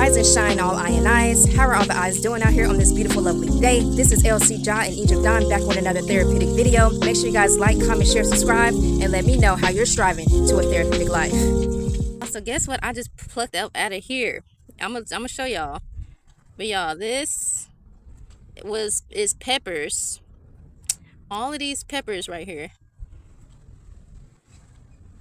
Rise and shine, all I and I's. How are all the eyes doing out here on this beautiful, lovely day? This is ElSea Jahzen in Egypt Dawn, back with another therapeutic video. Make sure you guys like, comment, share, subscribe, and let me know how you're striving to a therapeutic life. So guess what I just plucked up out of here? I'm gonna show y'all. But y'all, this is peppers. All of these peppers right here.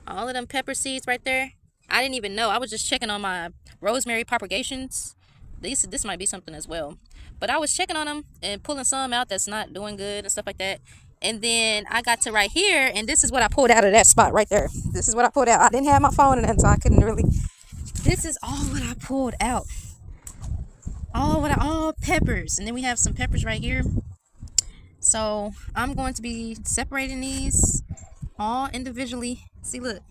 All of them pepper seeds right there. I didn't even know. I was just checking on my rosemary propagations. This might be something as well. But I was checking on them and pulling some out that's not doing good and stuff like that. And then I got to right here, and this is what I pulled out of that spot right there. This is what I pulled out. I didn't have my phone in it, so I couldn't really. This is all what I pulled out. All peppers. And then we have some peppers right here. So I'm going to be separating these all individually. See, look,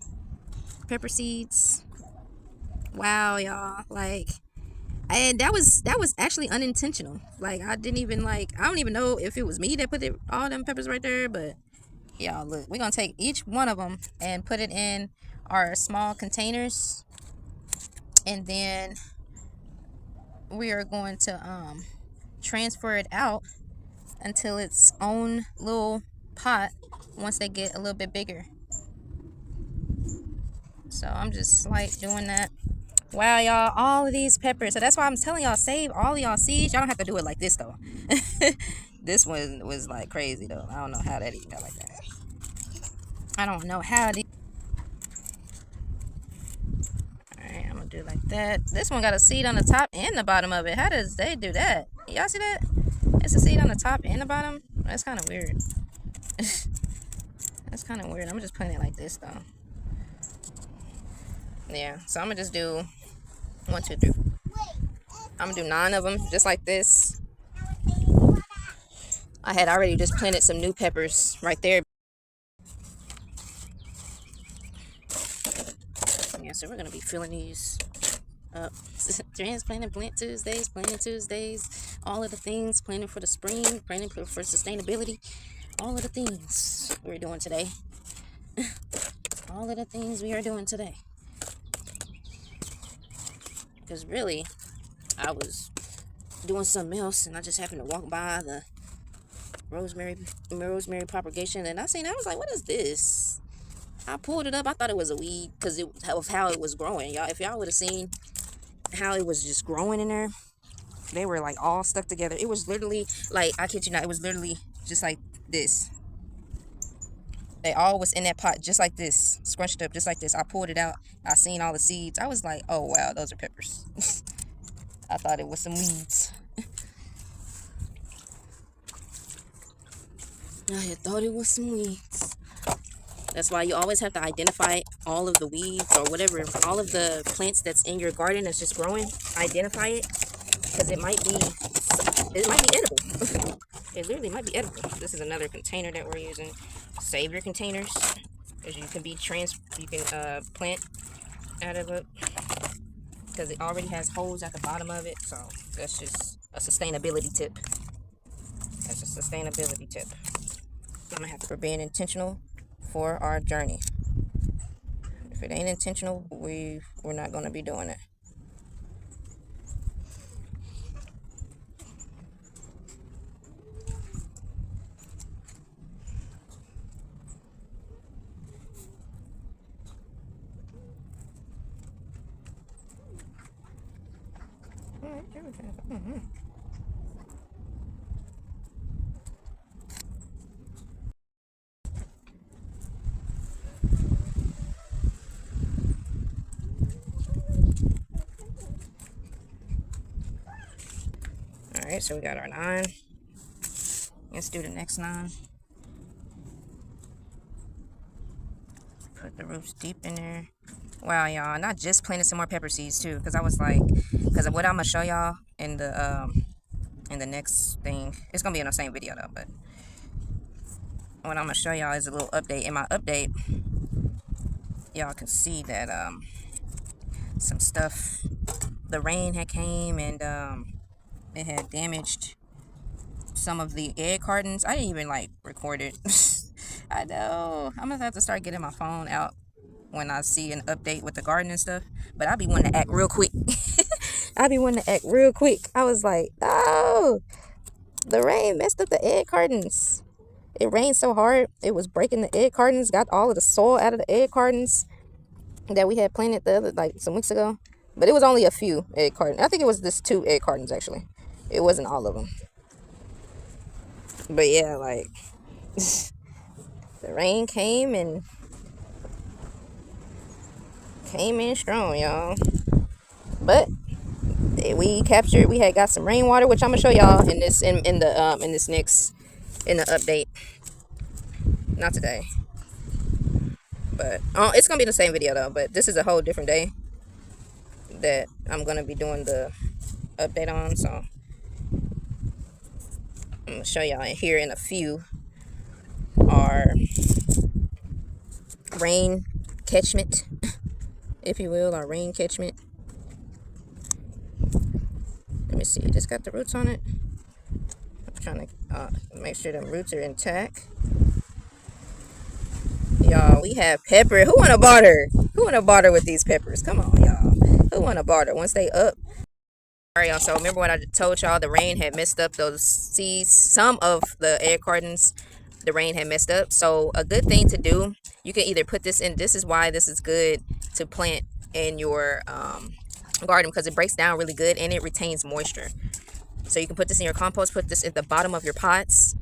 pepper seeds. Wow, y'all, like, and that was actually unintentional. Like, I don't even know if it was me that put all them peppers right there, but y'all, look, we're gonna take each one of them and put it in our small containers, and then we are going to transfer it out until its own little pot once they get a little bit bigger. So I'm just like doing that. Wow, y'all, all of these peppers. So that's why I'm telling y'all, save all of y'all seeds. Y'all don't have to do it like this though. This one was like crazy though. I don't know how that even got like that. I don't know how these. Alright, I'm gonna do it like that. This one got a seed on the top and the bottom of it. How does they do that? Y'all see that? It's a seed on the top and the bottom. That's kind of weird. That's kind of weird. I'm just putting it like this though. Yeah, so I'm gonna just do 1, 2, 3. I'm gonna do 9 of them just like this. I had already just planted some new peppers right there. Yeah, so we're gonna be filling these up. Transplanting Plant Tuesdays, planting Tuesdays, all of the things, planning for the spring, planning for sustainability, all of the things we're doing today. All of the things we are doing today. Because really, I was doing something else and I just happened to walk by the rosemary propagation, and I was like, what is this? I pulled it up. I thought it was a weed because of how it was growing. Y'all, if y'all would have seen how it was just growing in there, they were like all stuck together. It was literally like, I kid you not, it was literally just like this. They all was in that pot just like this, scrunched up just like this. I pulled it out. I seen all the seeds. I was like, oh wow, those are peppers. I thought it was some weeds. I thought it was some weeds. That's why you always have to identify all of the weeds or whatever, all of the plants that's in your garden that's just growing. Identify it, because it might be edible. It literally might be edible. This is another container that we're using. Save your containers, because you can plant out of it, because it already has holes at the bottom of it. So that's just a sustainability tip. That's a sustainability tip. I'm gonna have to be intentional for our journey. If it ain't intentional, we're not gonna be doing it. Alright, so we got our 9. Let's do the next 9. Put the roots deep in there. Wow, y'all, and I just planted some more pepper seeds too, because I was like, because what I'm gonna show y'all in the next thing, it's gonna be in the same video though, but what I'm gonna show y'all is a little update. In my update, y'all can see that some stuff, the rain had came and it had damaged some of the egg cartons. I didn't even like record it. I know I'm gonna have to start getting my phone out when I see an update with the garden and stuff, but I be wanting to act real quick. I be wanting to act real quick. I was like, oh, the rain messed up the egg cartons. It rained so hard, it was breaking the egg cartons, got all of the soil out of the egg cartons that we had planted the other, like some weeks ago. But it was only a few egg cartons. I think it was just 2 egg cartons actually. It wasn't all of them. But yeah, like the rain came in strong, y'all. But we had got some rainwater, which I'm gonna show y'all in this in this next in the update. Not today, but it's gonna be the same video though. But this is a whole different day that I'm gonna be doing the update on. So I'm gonna show y'all here in a few our rain catchment, if you will, our rain catchment. Let me see, it just got the roots on it. I'm trying to make sure the roots are intact. Y'all, we have pepper. Who want to barter? Who want to barter with these peppers? Come on, y'all. Who want to barter once they up? Alright, y'all, so remember what I told y'all, the rain had messed up those seeds. Some of the egg cartons, the rain had messed up. So a good thing to do, you can either put this in, this is why this is good to plant in your garden, because it breaks down really good and it retains moisture. So you can put this in your compost, put this at the bottom of your pots.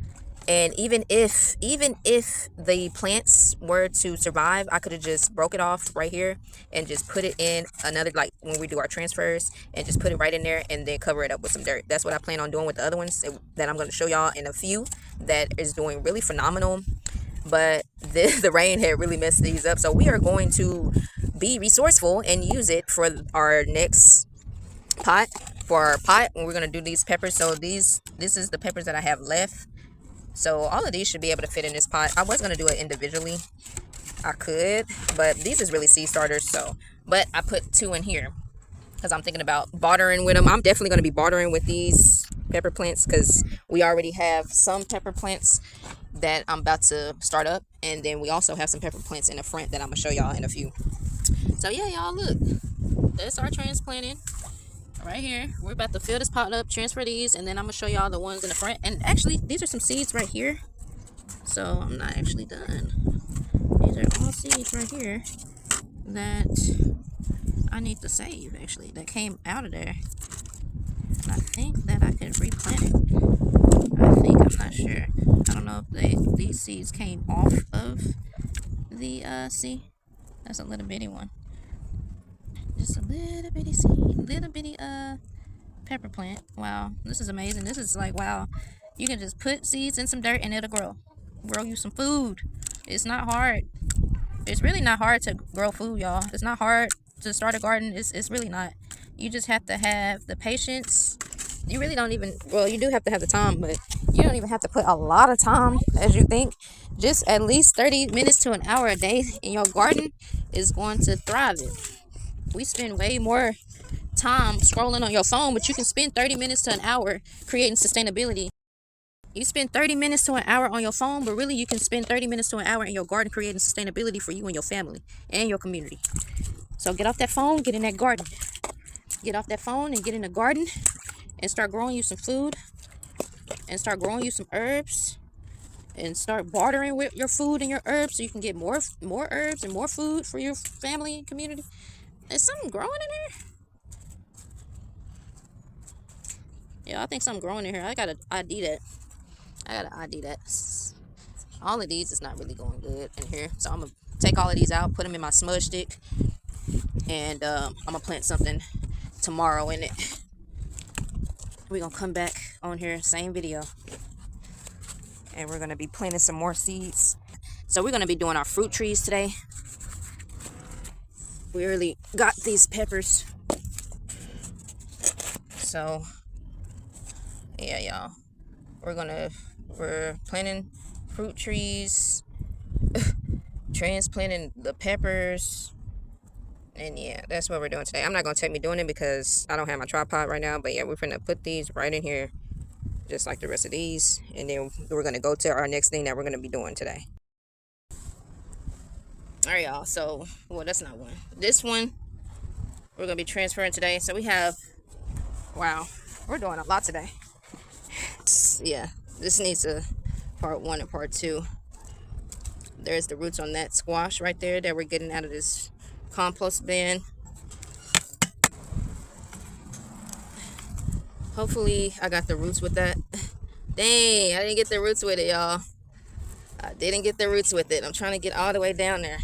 And even if the plants were to survive, I could have just broke it off right here and just put it in another, like when we do our transfers, and just put it right in there and then cover it up with some dirt. That's what I plan on doing with the other ones that I'm going to show y'all in a few that is doing really phenomenal. But the rain had really messed these up. So we are going to be resourceful and use it for our next pot. For our pot, and we're going to do these peppers. So this is the peppers that I have left. So all of these should be able to fit in this pot. I was going to do it individually. I could, but these is really seed starters. So, but I put 2 in here because I'm thinking about bartering with them. I'm definitely going to be bartering with these pepper plants because we already have some pepper plants that I'm about to start up. And then we also have some pepper plants in the front that I'm going to show y'all in a few. So yeah, y'all, look. That's our transplanting. Right here, we're about to fill this pot up, transfer these, and then I'm gonna show y'all the ones in the front. And actually, these are some seeds right here, so I'm not actually done. These are all seeds right here that I need to save, actually, that came out of there. And I think that I could replant it. I'm not sure. I don't know if these seeds came off of the see, that's a little bitty one. Just a little bitty seed, little bitty pepper plant. Wow, this is amazing. This is like, wow, you can just put seeds in some dirt and it'll grow you some food. It's not hard. It's really not hard to grow food, y'all. It's not hard to start a garden. It's really not. You just have to have the patience. You really don't even, well, you do have to have the time, but you don't even have to put a lot of time as you think. Just at least 30 minutes to an hour a day in your garden is going to thrive it. We spend way more time scrolling on your phone, but you can spend 30 minutes to an hour creating sustainability. You spend 30 minutes to an hour on your phone, but really you can spend 30 minutes to an hour in your garden creating sustainability for you and your family and your community. So get off that phone, get in that garden. Get off that phone and get in the garden and start growing you some food and start growing you some herbs and start bartering with your food and your herbs so you can get more herbs and more food for your family and community. Is something growing in here? Yeah, I think something growing in here. I gotta ID that. All of these is not really going good in here. So I'm gonna take all of these out, put them in my smudge stick, and I'm gonna plant something tomorrow in it. We're gonna come back on here, same video, and we're gonna be planting some more seeds. So we're gonna be doing our fruit trees today. We really got these peppers. So yeah, y'all, we're planting fruit trees, transplanting the peppers, and yeah, that's what we're doing today. I'm not gonna take me doing it because I don't have my tripod right now, but yeah, we're gonna put these right in here just like the rest of these, and then we're gonna go to our next thing that we're gonna be doing today. All right, y'all, so, well, that's not one. This one we're gonna be transferring today. So we have Wow, we're doing a lot today. Yeah, this needs a part 1 and part 2. There's the roots on that squash right there that we're getting out of this compost bin. Hopefully I got the roots with that. Dang, I didn't get the roots with it, y'all. I didn't get the roots with it. I'm trying to get all the way down there.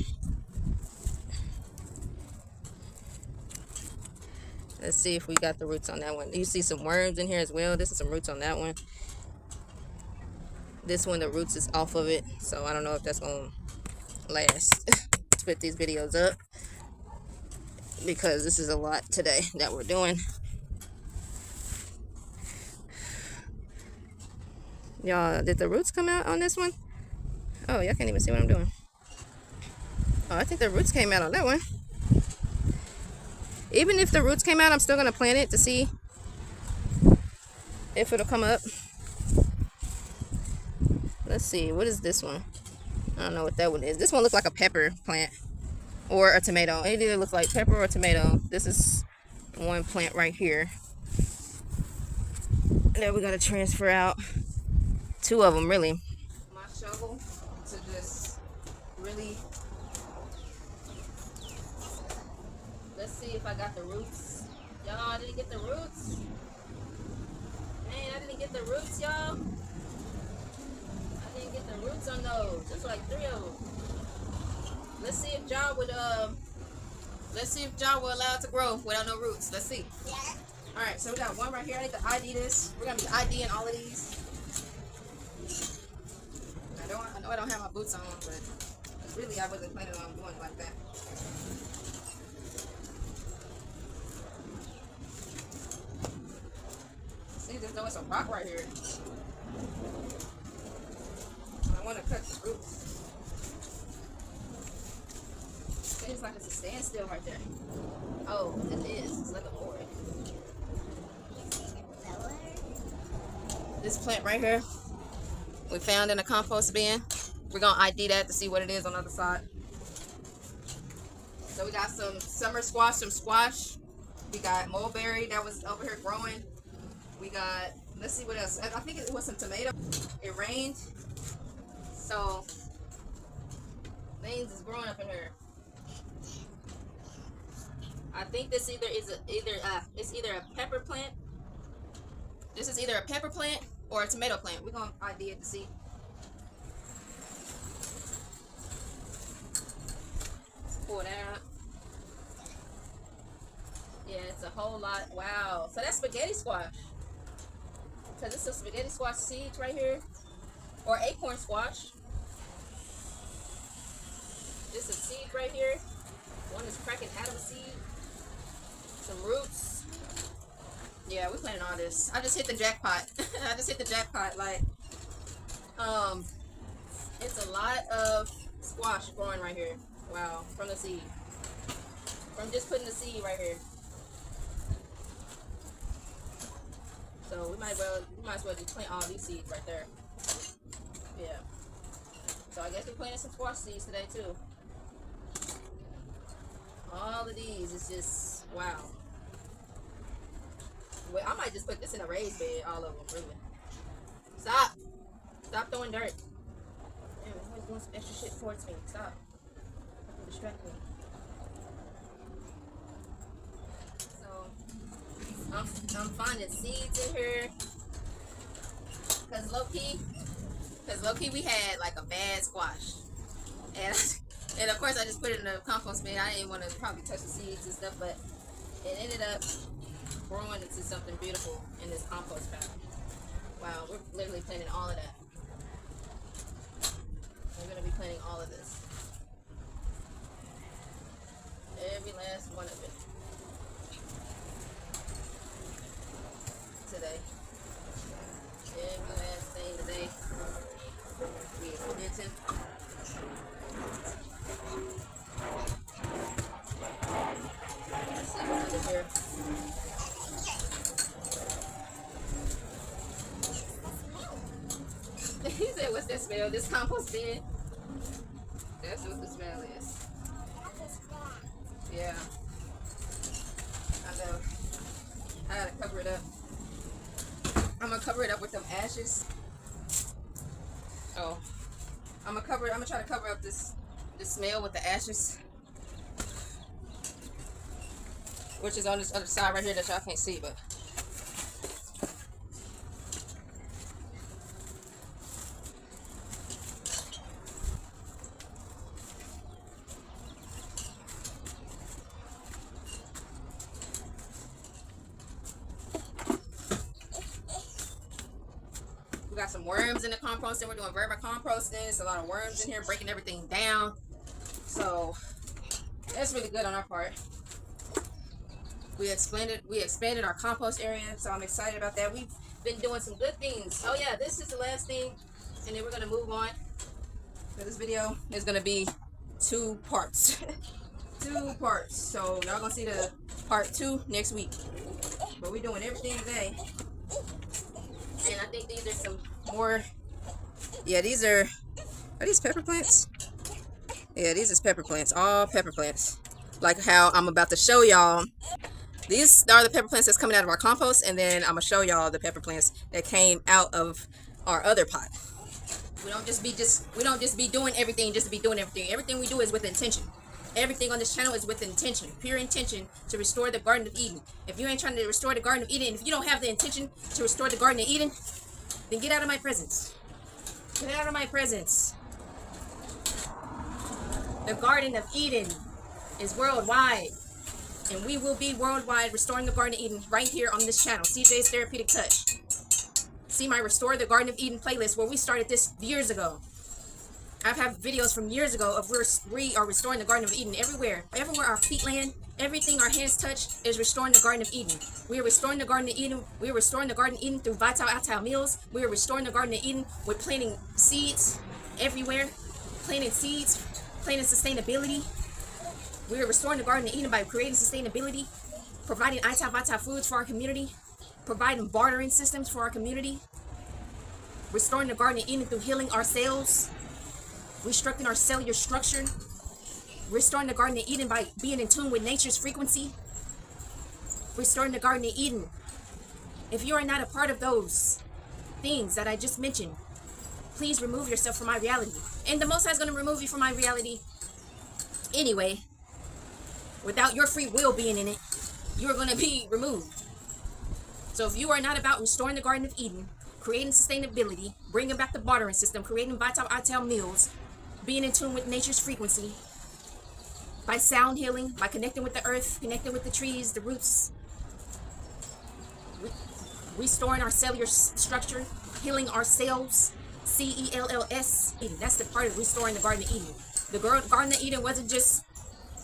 Let's see if we got the roots on that one. You see some worms in here as well. This is some roots on that one. This one, the roots is off of it, so I don't know if that's gonna last to put these videos up, because this is a lot today that we're doing. Y'all, did the roots come out on this one? Oh, y'all can't even see what I'm doing. Oh, I think the roots came out on that one. Even if the roots came out, I'm still gonna plant it to see if it'll come up. Let's see, what is this one? I don't know what that one is. This one looks like a pepper plant or a tomato. It either looks like pepper or tomato. This is one plant right here that we gotta transfer out. 2 of them, really. My shovel to just really, let's see if I got the roots. Y'all, I didn't get the roots. Man, I didn't get the roots, y'all. I didn't get the roots on those. There's like 3 of them. Let's see if John would allow it to grow without no roots. Let's see. Yeah. Alright, so we got one right here. I need to ID this. We're gonna be IDing all of these. I know I don't have my boots on, but really I wasn't planning on doing it like that. See, there's always a rock right here. I want to cut the roots. Seems like it's a standstill right there. Oh, it is. It's like a board. This plant right here, we found in a compost bin. We're gonna ID that to see what it is on the other side. So we got some summer squash, some squash. We got mulberry that was over here growing. We got, let's see what else. I think it was some tomato. It rained, so things is growing up in here. I think this it's either a pepper plant. This is either a pepper plant or a tomato plant. We're gonna ID it to see. Let's pull that out. Yeah, it's a whole lot. Wow. So that's spaghetti squash. So this is spaghetti squash seeds right here, or acorn squash. This is seed right here. One is cracking out of a seed. Some roots. Yeah, we're planting all this. I just hit the jackpot. I just hit the jackpot. Like, it's a lot of squash growing right here. Wow, from the seed. From just putting the seed right here. So we might as well just plant all these seeds right there. Yeah. So I guess we're planting some squash seeds today too. All of these is just wow. Well, I might just put this in a raised bed, all of them, really. Stop. Stop throwing dirt. Damn, it's always doing some extra shit towards me. Stop. Don't distract me. So, I'm finding seeds in here. Cause low key we had like a bad squash. And of course I just put it in a compost bin. I didn't want to probably touch the seeds and stuff, but it ended up growing into something beautiful in this compost pile. Wow, we're literally planting all of that. We're gonna be planting all of this. Every last one of it. Today. Every last thing today. We planted. Let's see what's under here. He said, what's that smell? This compost bin? That's what the smell is. Yeah. I know. I had a couple cover it up. I'm gonna cover it up with some ashes. Oh, I'm gonna try to cover up this smell with the ashes, which is on this other side right here that y'all can't see, but. Got some worms in the composting. We're doing vermi composting. It's a lot of worms in here, breaking everything down. So that's really good on our part. We expanded our compost area, so I'm excited about that. We've been doing some good things. Oh yeah, this is the last thing, and then we're gonna move on. So this video is gonna be 2 parts. 2 parts. So y'all gonna see the part 2 next week. But we're doing everything today. And I think these are some more. Yeah, these are these pepper plants? Yeah, these is pepper plants. All pepper plants. Like how I'm about to show y'all. These are the pepper plants that's coming out of our compost, and then I'm gonna show y'all the pepper plants that came out of our other pot. We don't just be doing everything just to be doing everything. Everything we do is with intention. Everything on this channel is with intention, pure intention to restore the Garden of Eden. If you ain't trying to restore the Garden of Eden, and if you don't have the intention to restore the Garden of Eden, then get out of my presence. Get out of my presence. The Garden of Eden is worldwide, and we will be worldwide restoring the Garden of Eden right here on this channel, CJ's Therapeutic Touch. See my Restore the Garden of Eden playlist where we started this years ago. I've had videos from years ago of where we are restoring the Garden of Eden everywhere. Everywhere our feet land, everything our hands touch is restoring the Garden of Eden. We are restoring the Garden of Eden. We are restoring the Garden of Eden through vital meals. We are restoring the Garden of Eden with planting seeds everywhere. Planting seeds, planting sustainability. We are restoring the Garden of Eden by creating sustainability, providing vital foods for our community, providing bartering systems for our community, restoring the Garden of Eden through healing ourselves, restructuring our cellular structure, restoring the Garden of Eden by being in tune with nature's frequency, restoring the Garden of Eden. If you are not a part of those things that I just mentioned, please remove yourself from my reality. And the Most High is going to remove you from my reality anyway. Without your free will being in it, you are going to be removed. So if you are not about restoring the Garden of Eden, creating sustainability, bringing back the bartering system, creating vital meals, being in tune with nature's frequency, by sound healing, by connecting with the earth, connecting with the trees, the roots, restoring our cellular structure, healing ourselves, CELLS. That's the part of restoring the Garden of Eden. The Garden of Eden wasn't just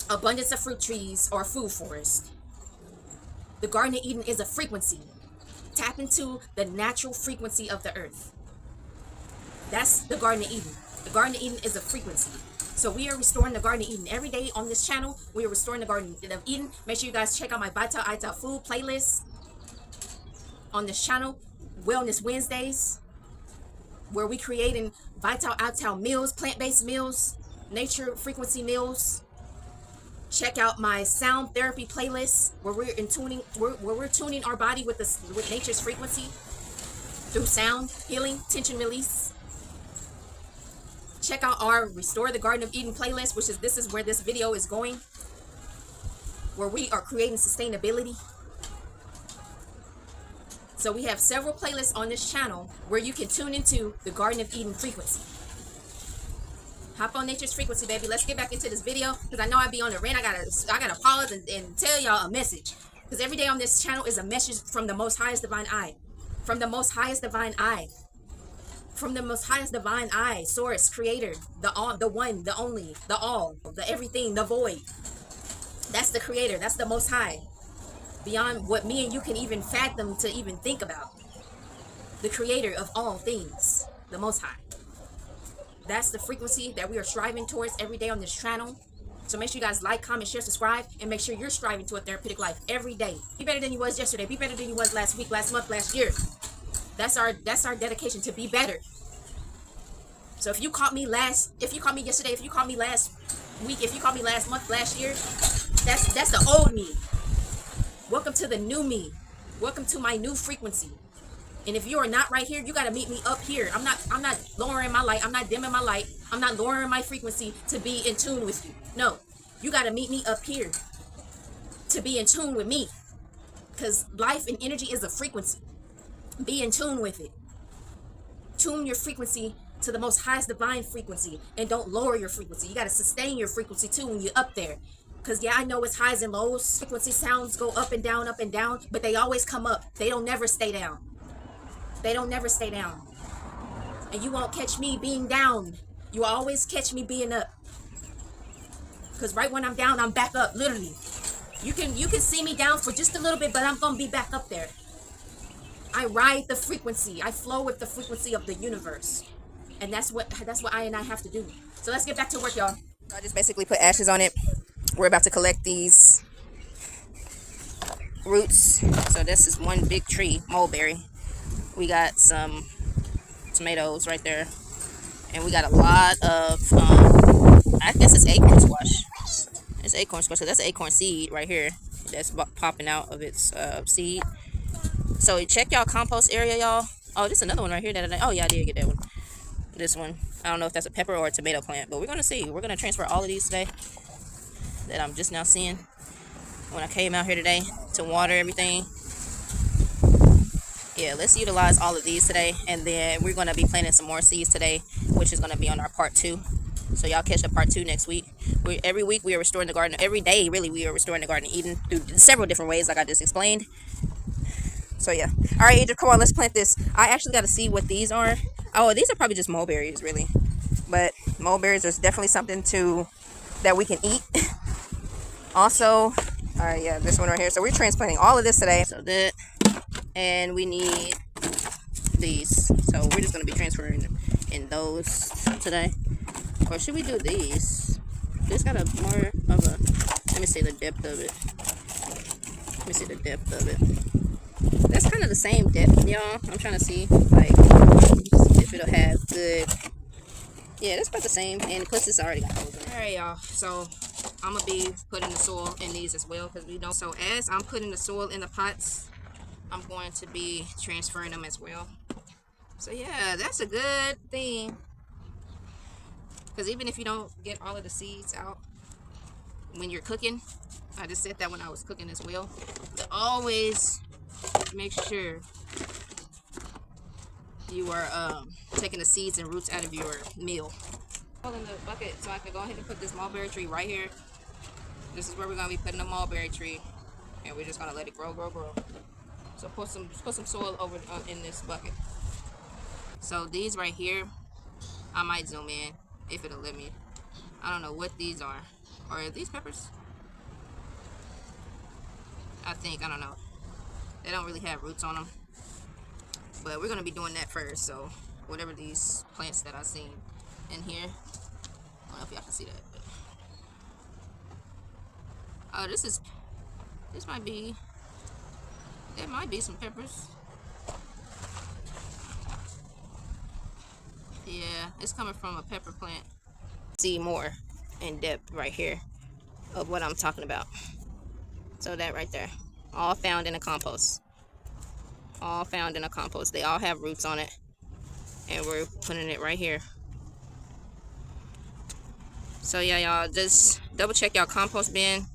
abundance of fruit trees or a food forest. The Garden of Eden is a frequency. Tap into the natural frequency of the earth. That's the Garden of Eden. The Garden of Eden is a frequency. So we are restoring the Garden of Eden every day on this channel. We are restoring the Garden of Eden. Make sure you guys check out my Vital Food playlist on this channel. Wellness Wednesdays, where we creating vital meals, plant-based meals, nature frequency meals. Check out my sound therapy playlist where we're tuning our body with nature's frequency through sound healing, tension release. Check out our Restore the Garden of Eden playlist, this is where this video is going, where we are creating sustainability. So we have several playlists on this channel where you can tune into the Garden of Eden frequency. Hop on nature's frequency, baby. Let's get back into this video because I know I be on a rant. I gotta pause and tell y'all a message, because every day on this channel is a message from the Most Highest Divine Eye, from the Most Highest Divine Eye, from the Most Highest Divine Eye, Source, Creator, the all, the one, the only, the all, the everything, the void. That's the Creator. That's the Most High, beyond what me and you can even fathom to even think about. The Creator of all things, the Most High. That's the frequency that we are striving towards every day on this channel. So make sure you guys like, comment, share, subscribe, and make sure you're striving to a therapeutic life every day. Be better than you was yesterday. Be better than you was last week, last month, last year. That's our dedication, to be better. So if you caught me yesterday, if you caught me last week, if you caught me last month, last year, that's the old me. Welcome to the new me. Welcome to my new frequency. And if you are not right here, you gotta meet me up here. I'm not lowering my light. I'm not dimming my light. I'm not lowering my frequency to be in tune with you. No, you gotta meet me up here to be in tune with me. Because life and energy is a frequency. Be in tune with it. Tune your frequency to the most highest divine frequency, and don't lower your frequency. You gotta sustain your frequency too when you're up there. Because yeah, I know it's highs and lows. Frequency sounds go up and down, but they always come up. They don't never stay down. They don't never stay down. And you won't catch me being down. You always catch me being up. Because right when I'm down, I'm back up, literally. You can see me down for just a little bit, but I'm gonna be back up there. I ride the frequency. I flow with the frequency of the universe. And that's what I and I have to do. So let's get back to work, y'all. I just basically put ashes on it. We're about to collect these roots. So this is one big tree, mulberry. We got some tomatoes right there, and we got a lot of I guess it's acorn squash. It's acorn squash. So that's an acorn seed right here that's popping out of its seed. So check y'all compost area, y'all. Oh, there's another one right here oh yeah, I did get that one. This one, I don't know if that's a pepper or a tomato plant, but we're gonna see. We're gonna transfer all of these today that I'm just now seeing when I came out here today to water everything. Yeah, let's utilize all of these today, and then we're going to be planting some more seeds today, which is going to be on our part 2. So y'all catch up part 2 next week. Every week we are restoring the garden. Every day, really, we are restoring the Garden of Eden through several different ways, like I just explained. So yeah. All right, Adrian, come on, let's plant this. I actually got to see what these are. Oh, these are probably just mulberries, really. But mulberries is definitely something that we can eat. Also, all right, yeah, this one right here. So we're transplanting all of this today. So that. And we need these, so we're just going to be transferring in those today. Or should we do these? This got a more of a, let me see the depth of it. Let me see the depth of it. That's kind of the same depth, y'all. I'm trying to see like if it'll have good. Yeah, that's about the same, and plus it's already got holes in it. All right, y'all, so I'm gonna be putting the soil in these as well, because we don't. So as I'm putting the soil in the pots, I'm going to be transferring them as well. So yeah, that's a good thing, because even if you don't get all of the seeds out when you're cooking, I just said that when I was cooking as well, to always make sure you are taking the seeds and roots out of your meal. In the bucket, so I can go ahead and put this mulberry tree right here. This is where we're going to be putting the mulberry tree, and we're just going to let it grow. So put some soil over in this bucket. So these right here, I might zoom in if it'll let me. I don't know what these are. Or are these peppers? I don't know. They don't really have roots on them. But we're going to be doing that first. So whatever these plants that I've seen in here. I don't know if y'all can see that. But. Oh, this might be. There might be some peppers. Yeah, it's coming from a pepper plant. See more in depth right here of what I'm talking about. So that right there, all found in a compost. All found in a compost. They all have roots on it, and we're putting it right here. So yeah, y'all, just double check y'all compost bin.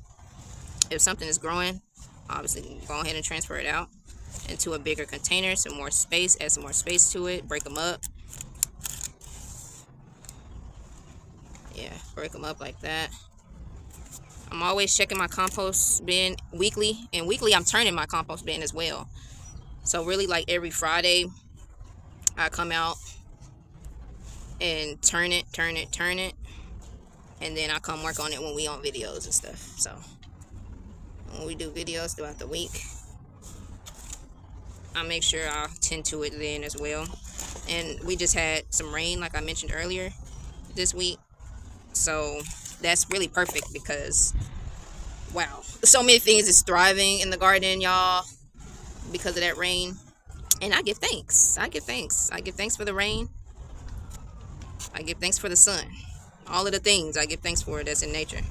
If something is growing, obviously go ahead and transfer it out into a bigger container, some more space, add some more space to it, break them up. Yeah, break them up like that. I'm always checking my compost bin weekly, and weekly I'm turning my compost bin as well. So really, like every Friday I come out and turn it, and then I come work on it when we on videos and stuff. So when we do videos throughout the week, I make sure I tend to it then as well. And we just had some rain, like I mentioned earlier, this week. So that's really perfect, because wow, so many things is thriving in the garden, y'all, because of that rain. And I give thanks. I give thanks for the rain. I give thanks for the sun. All of the things I give thanks for that's in nature.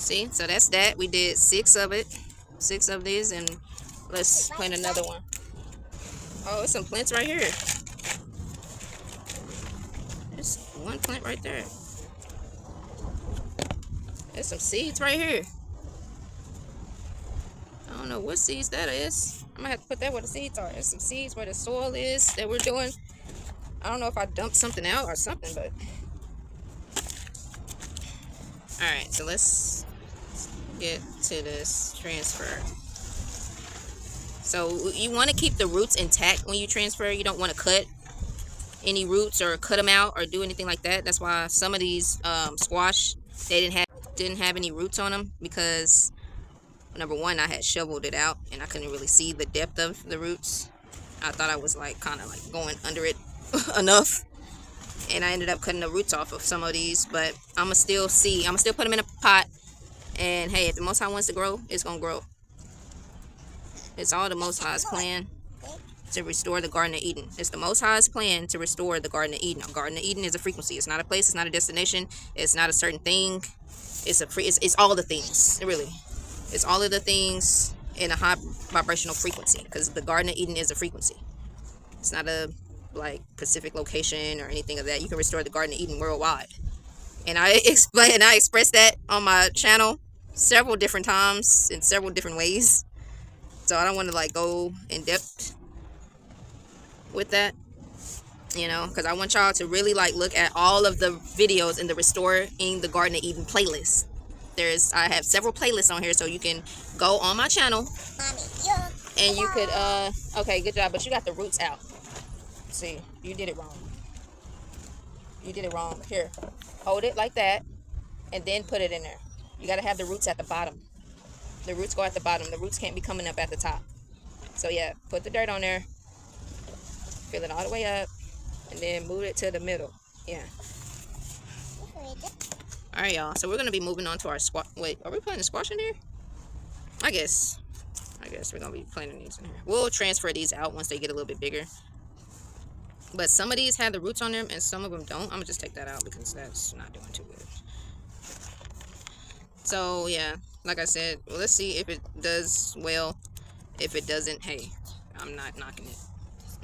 See, so that's that. We did 6 of it. 6 of these, and let's plant another one. Oh, it's some plants right here. There's one plant right there. There's some seeds right here. I don't know what seeds that is. I'm gonna have to put that where the seeds are. There's some seeds where the soil is that we're doing. I don't know if I dumped something out or something, but alright, so let's get to this transfer. So you want to keep the roots intact when you transfer. You don't want to cut any roots or cut them out or do anything like that. That's why some of these squash, they didn't have any roots on them, because number one, I had shoveled it out and I couldn't really see the depth of the roots. I thought I was like kind of like going under it enough, and I ended up cutting the roots off of some of these. But I'm gonna still put them in a pot, and hey, if the Most High wants to grow, it's gonna grow. It's all the Most High's plan to restore the Garden of Eden. It's the Most High's plan to restore the Garden of Eden. Now, Garden of Eden is a frequency. It's not a place. It's not a destination. It's not a certain thing. It's all the things. Really, it's all of the things in a high vibrational frequency, because the Garden of Eden is a frequency. It's not a like specific location or anything of that. You can restore the Garden of Eden worldwide. And I expressed that on my channel several different times in several different ways. So I don't want to like go in depth with that, you know, because I want y'all to really like look at all of the videos in the Restoring the Garden of Eden playlist. I have several playlists on here, so you can go on my channel and you could okay, good job, but you got the roots out. See, you did it wrong. You did it wrong. Here, hold it like that and then put it in there. You got to have the roots at the bottom. The roots go at the bottom. The roots can't be coming up at the top. So yeah, put the dirt on there, fill it all the way up, and then move it to the middle. Yeah. Alright, y'all. So we're going to be moving on to our squash. Wait, are we planting squash in here? I guess we're going to be planting these in here. We'll transfer these out once they get a little bit bigger. But some of these have the roots on them and some of them don't. I'm going to just take that out because that's not doing too good. So, yeah. Like I said, well, let's see if it does well. If it doesn't, hey, I'm not knocking it.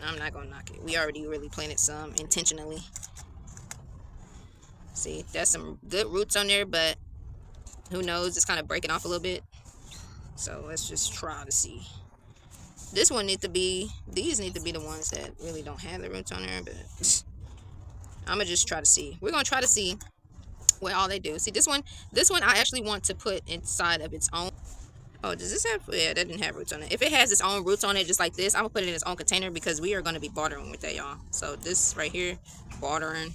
I'm not going to knock it. We already really planted some intentionally. See, that's some good roots on there, but who knows? It's kind of breaking off a little bit. So let's just try to see. This one needs to be, these need to be the ones that really don't have the roots on there, but I'm going to just try to see. We're going to try to see what all they do. See, this one I actually want to put inside of its own. Oh, does this have, yeah, that didn't have roots on it. If it has its own roots on it, just like this, I'm gonna put it in its own container, because we are going to be bartering with that, y'all. So this right here, bartering,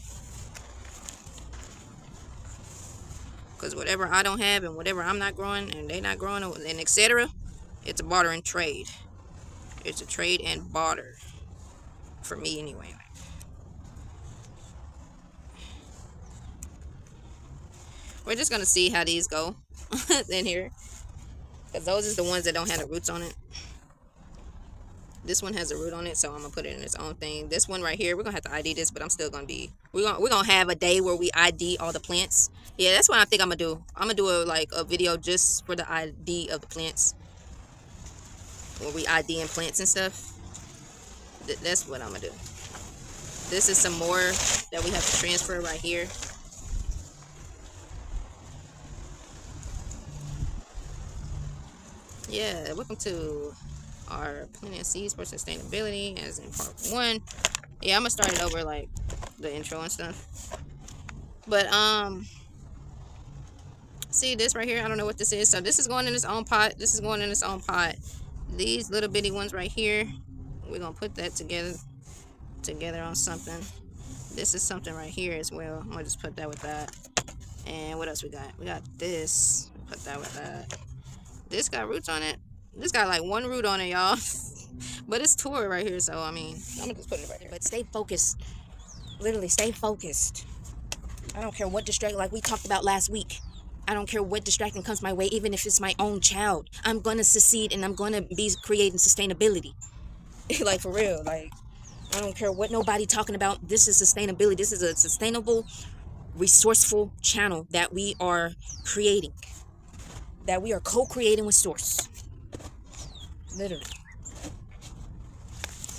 because whatever I don't have and whatever I'm not growing and they not growing and etc., it's a bartering trade. It's a trade and barter for me anyway. We're just gonna see how these go in here, because those is the ones that don't have the roots on it. This one has a root on it, so I'm gonna put it in its own thing. This one right here, we're gonna have to ID this, but I'm still gonna be, we're gonna have a day where we ID all the plants. Yeah, that's what I think I'm gonna do. I'm gonna do a video just for the ID of the plants, where we ID in plants and stuff. That's what I'm gonna do. This is some more that we have to transfer right here. Yeah, welcome to our planting seeds for sustainability, as in part 1. Yeah, I'm gonna start it over like the intro and stuff. But see this right here, I don't know what this is. So this is going in its own pot. This is going in its own pot. These little bitty ones right here, we're gonna put that together on something. This is something right here as well. I'm gonna just put that with that. And what else we got? We got this. Put that with that. This got roots on it. This got like one root on it, y'all. But it's tore right here, so I mean, I'm gonna just put it right here. But stay focused. Literally, stay focused. I don't care what distract, like we talked about last week. I don't care what distracting comes my way, even if it's my own child. I'm gonna succeed and I'm gonna be creating sustainability. Like for real, like I don't care what nobody talking about. This is sustainability. This is a sustainable, resourceful channel that we are creating. That we are co-creating with Source. Literally.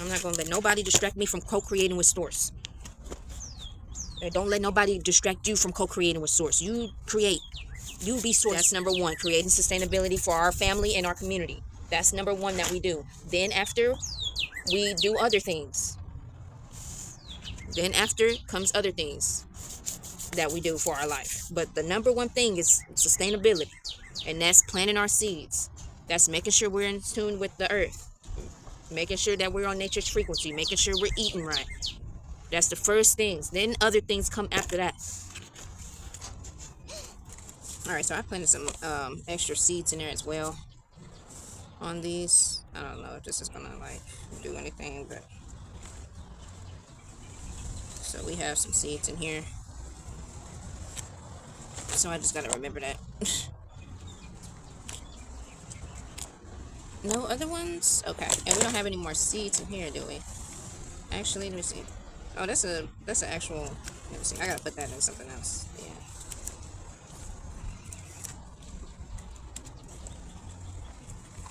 I'm not gonna let nobody distract me from co-creating with Source. And don't let nobody distract you from co-creating with Source. You create. You be Source. That's number one. Creating sustainability for our family and our community. That's number one that we do. Then after, we do other things. Then after comes other things that we do for our life. But the number one thing is sustainability. And that's planting our seeds. That's making sure we're in tune with the earth. Making sure that we're on nature's frequency. Making sure we're eating right. That's the first things. Then other things come after that. Alright, so I planted some extra seeds in there as well. On these. I don't know if this is gonna like do anything, but so we have some seeds in here. So I just gotta remember that. No other ones? Okay. And we don't have any more seeds in here, do we? Actually, let me see. Oh, that's an actual. Let me see. I gotta put that in something else. Yeah.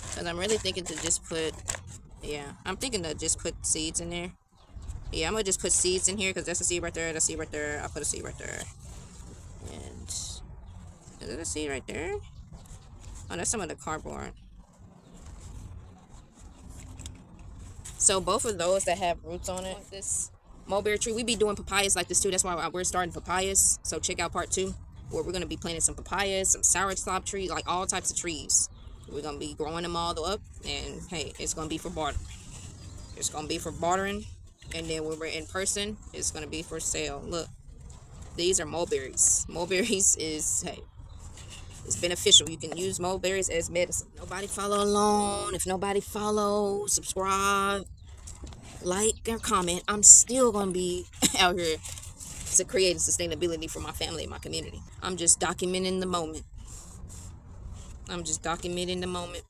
Because I'm really thinking to just put. Yeah, I'm thinking to just put seeds in there. Yeah, I'm gonna just put seeds in here because that's a seed right there. That's a seed right there. I'll put a seed right there. And is it a seed right there? Oh, that's some of the cardboard. So both of those that have roots on it, this mulberry tree, we be doing papayas like this too. That's why we're starting papayas. So check out part 2, where we're gonna be planting some papayas, some soursop trees, like all types of trees. We're gonna be growing them all up, and hey, it's gonna be for bartering. It's gonna be for bartering, and then when we're in person, it's gonna be for sale. Look, these are mulberries. Mulberries is, hey, it's beneficial. You can use mulberries as medicine. Nobody follow along. If nobody follow, subscribe, like, or comment, I'm still gonna be out here to creating sustainability for my family and my community. I'm just documenting the moment. I'm just documenting the moment.